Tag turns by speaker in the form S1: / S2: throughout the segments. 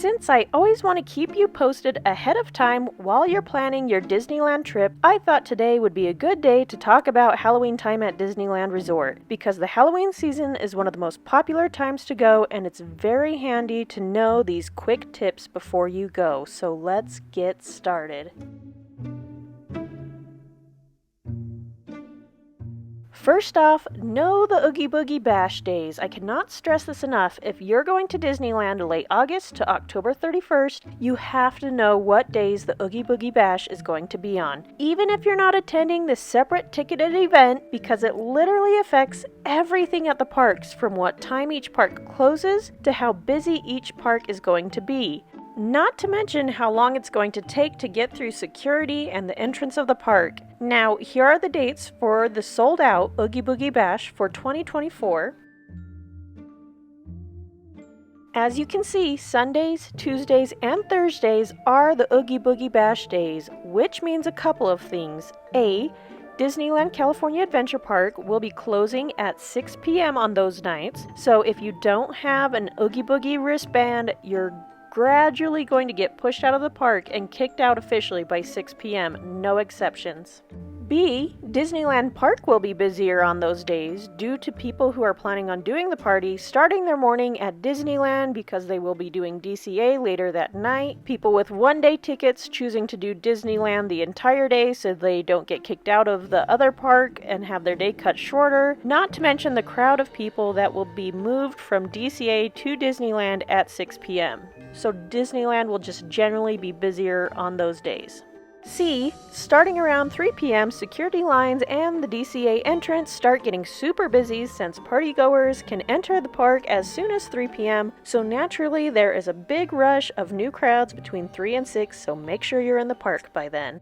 S1: Since I always want to keep you posted ahead of time while you're planning your Disneyland trip, I thought today would be a good day to talk about Halloween time at Disneyland Resort, because the Halloween season is one of the most popular times to go, and it's very handy to know these quick tips before you go. So let's get started. First off, know the Oogie Boogie Bash days. I cannot stress this enough. If you're going to Disneyland late August to October 31st, you have to know what days the Oogie Boogie Bash is going to be on. Even if you're not attending this separate ticketed event, because it literally affects everything at the parks, from what time each park closes to how busy each park is going to be. Not to mention how long it's going to take to get through security and the entrance of the park. Now, here are the dates for the sold-out Oogie Boogie Bash for 2024. As you can see, Sundays, Tuesdays, and Thursdays are the Oogie Boogie Bash days, which means a couple of things. A, Disneyland California Adventure Park will be closing at 6 p.m. on those nights, so if you don't have an Oogie Boogie wristband, you're gradually going to get pushed out of the park and kicked out officially by 6 p.m., no exceptions. B, Disneyland Park will be busier on those days due to people who are planning on doing the party starting their morning at Disneyland because they will be doing DCA later that night. People with one-day tickets choosing to do Disneyland the entire day so they don't get kicked out of the other park and have their day cut shorter. Not to mention the crowd of people that will be moved from DCA to Disneyland at 6 p.m. So Disneyland will just generally be busier on those days. C, starting around 3 p.m., security lines and the DCA entrance start getting super busy since partygoers can enter the park as soon as 3 p.m., so naturally there is a big rush of new crowds between 3 and 6, so make sure you're in the park by then.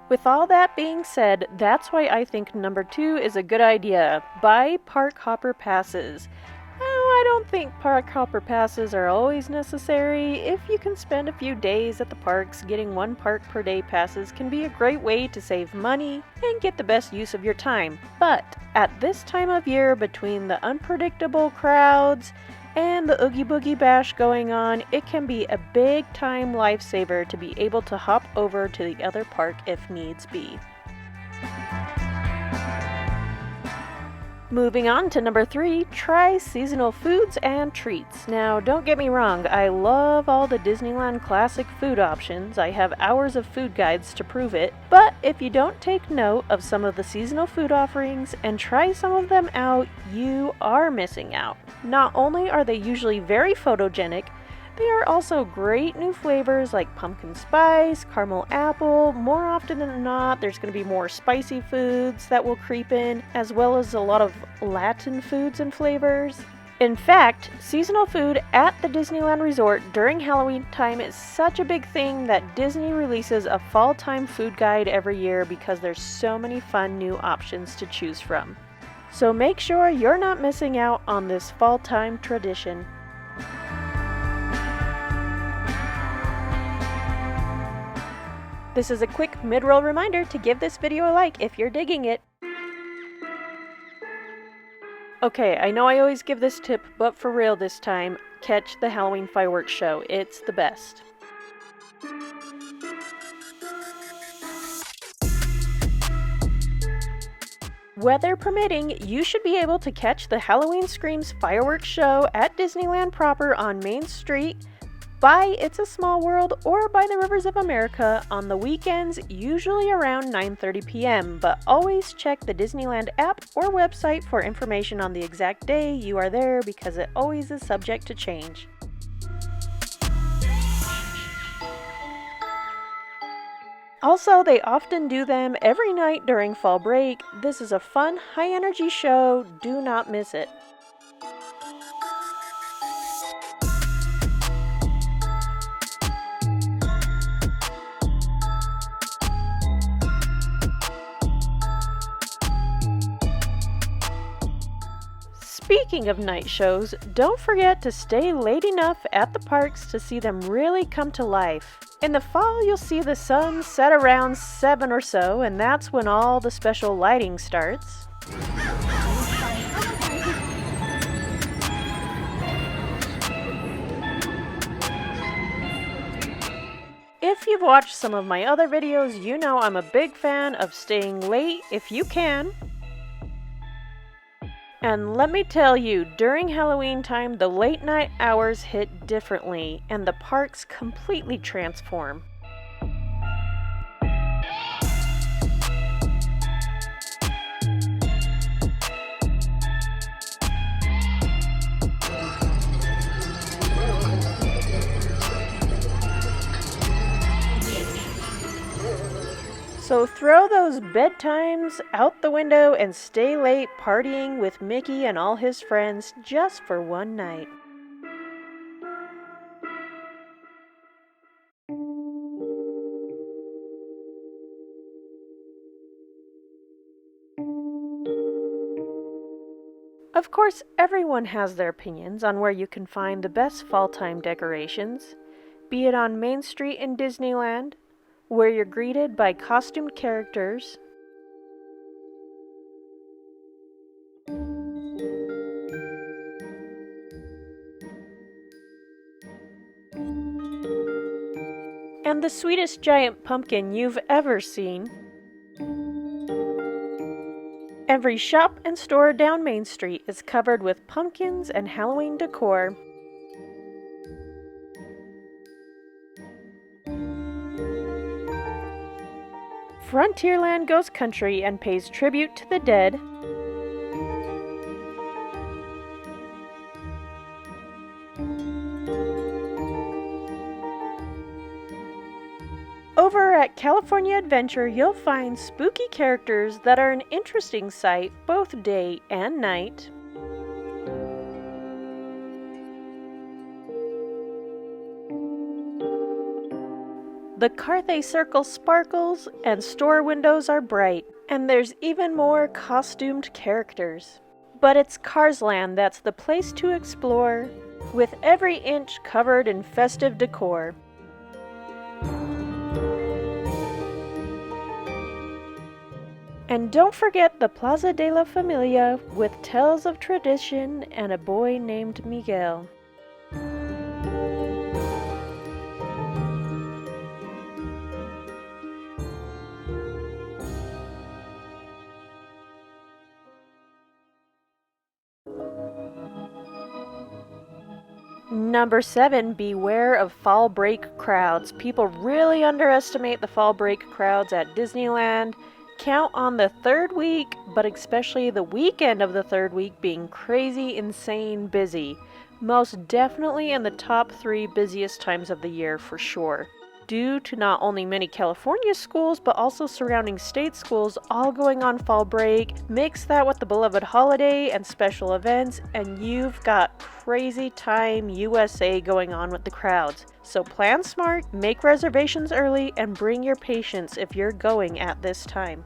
S1: With all that being said, that's why I think number 2 is a good idea. Buy park hopper passes. I don't think park hopper passes are always necessary. If you can spend a few days at the parks, getting one park per day passes can be a great way to save money and get the best use of your time. But at this time of year, between the unpredictable crowds and the Oogie Boogie Bash going on, it can be a big time lifesaver to be able to hop over to the other park if needs be. Moving on to number 3, try seasonal foods and treats. Now, don't get me wrong, I love all the Disneyland classic food options. I have hours of food guides to prove it. But if you don't take note of some of the seasonal food offerings and try some of them out, you are missing out. Not only are they usually very photogenic, they are also great new flavors like pumpkin spice, caramel apple. More often than not, there's going to be more spicy foods that will creep in, as well as a lot of Latin foods and flavors. In fact, seasonal food at the Disneyland Resort during Halloween time is such a big thing that Disney releases a fall time food guide every year because there's so many fun new options to choose from. So make sure you're not missing out on this fall time tradition. This is a quick mid-roll reminder to give this video a like if you're digging it. Okay, I know I always give this tip, but for real this time, catch the Halloween fireworks show. It's the best. Weather permitting, you should be able to catch the Halloween Screams fireworks show at Disneyland proper on Main Street, by It's a Small World, or by the Rivers of America on the weekends, usually around 9:30 p.m., but always check the Disneyland app or website for information on the exact day you are there because it always is subject to change. Also, they often do them every night during fall break. This is a fun, high-energy show. Do not miss it. Speaking of night shows, don't forget to stay late enough at the parks to see them really come to life. In the fall, you'll see the sun set around 7 or so, and that's when all the special lighting starts. If you've watched some of my other videos, you know I'm a big fan of staying late if you can. And let me tell you, during Halloween time, the late night hours hit differently, and the parks completely transform. So throw those bedtimes out the window and stay late partying with Mickey and all his friends just for one night. Of course, everyone has their opinions on where you can find the best fall time decorations, be it on Main Street in Disneyland, where you're greeted by costumed characters, and the sweetest giant pumpkin you've ever seen. Every shop and store down Main Street is covered with pumpkins and Halloween decor. Frontierland goes country and pays tribute to the dead. Over at California Adventure, you'll find spooky characters that are an interesting sight both day and night. The Carthay Circle sparkles and store windows are bright, and there's even more costumed characters. But it's Carsland that's the place to explore, with every inch covered in festive decor. And don't forget the Plaza de la Familia with tales of tradition and a boy named Miguel. Number 7, beware of fall break crowds. People really underestimate the fall break crowds at Disneyland. Count on the third week, but especially the weekend of the third week being crazy, insane busy. Most definitely in the top 3 busiest times of the year for sure. Due to not only many California schools, but also surrounding state schools all going on fall break. Mix that with the beloved holiday and special events, and you've got crazy time USA going on with the crowds. So plan smart, make reservations early, and bring your patience if you're going at this time.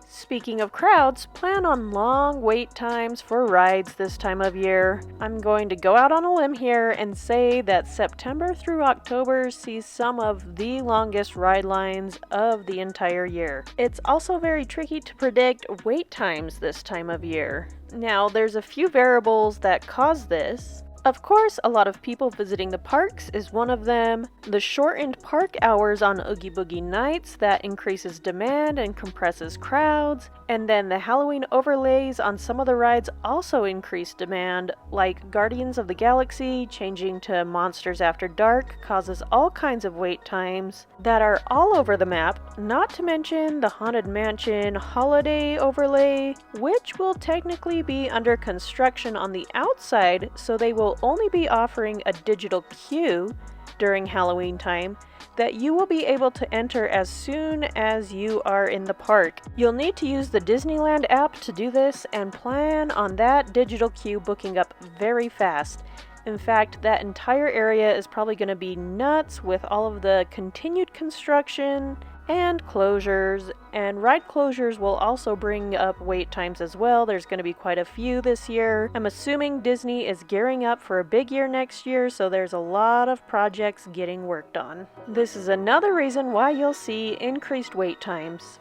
S1: Speaking of crowds, plan on long wait times for rides this time of year. I'm going to go out on a limb here and say that September through October sees some of the longest ride lines of the entire year. It's also very tricky to predict wait times this time of year. Now, there's a few variables that cause this. Of course, a lot of people visiting the parks is one of them. The shortened park hours on Oogie Boogie nights that increases demand and compresses crowds. And then the Halloween overlays on some of the rides also increase demand, like Guardians of the Galaxy changing to Monsters After Dark causes all kinds of wait times that are all over the map, not to mention the Haunted Mansion holiday overlay, which will technically be under construction on the outside, so they will only be offering a digital queue during Halloween time that you will be able to enter as soon as you are in the park. You'll need to use the Disneyland app to do this and plan on that digital queue booking up very fast. In fact, that entire area is probably going to be nuts with all of the continued construction and closures, and ride closures will also bring up wait times as well. There's going to be quite a few this year. I'm assuming Disney is gearing up for a big year next year, so there's a lot of projects getting worked on. This is another reason why you'll see increased wait times.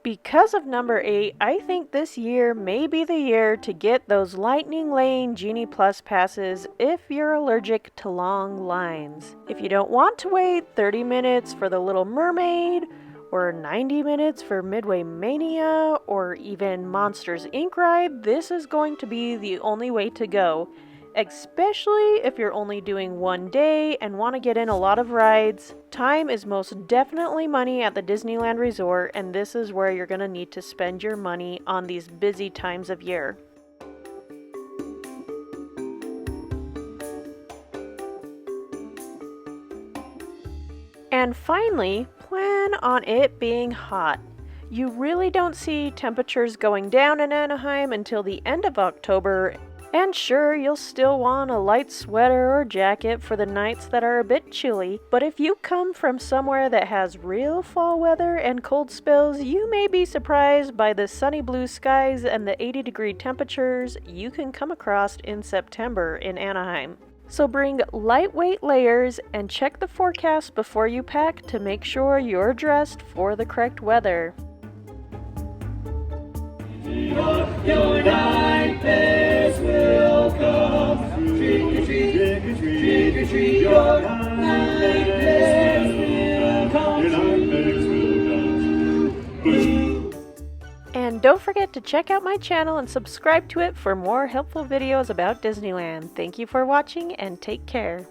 S1: Because of number 8, I think this year may be the year to get those Lightning Lane Genie Plus passes if you're allergic to long lines. If you don't want to wait 30 minutes for The Little Mermaid, or 90 minutes for Midway Mania, or even Monsters Inc. ride, this is going to be the only way to go. Especially if you're only doing one day and want to get in a lot of rides. Time is most definitely money at the Disneyland Resort, and this is where you're going to need to spend your money on these busy times of year. And finally, plan on it being hot. You really don't see temperatures going down in Anaheim until the end of October. And sure, you'll still want a light sweater or jacket for the nights that are a bit chilly, but if you come from somewhere that has real fall weather and cold spells, you may be surprised by the sunny blue skies and the 80-degree temperatures you can come across in September in Anaheim. So bring lightweight layers and check the forecast before you pack to make sure you're dressed for the correct weather.
S2: Your nightmares will come. Trick or treat, trick or treat, trick or treat. Your nightmares will come. Your nightmares will come.
S1: And don't forget to check out my channel and subscribe to it for more helpful videos about Disneyland. Thank you for watching and take care.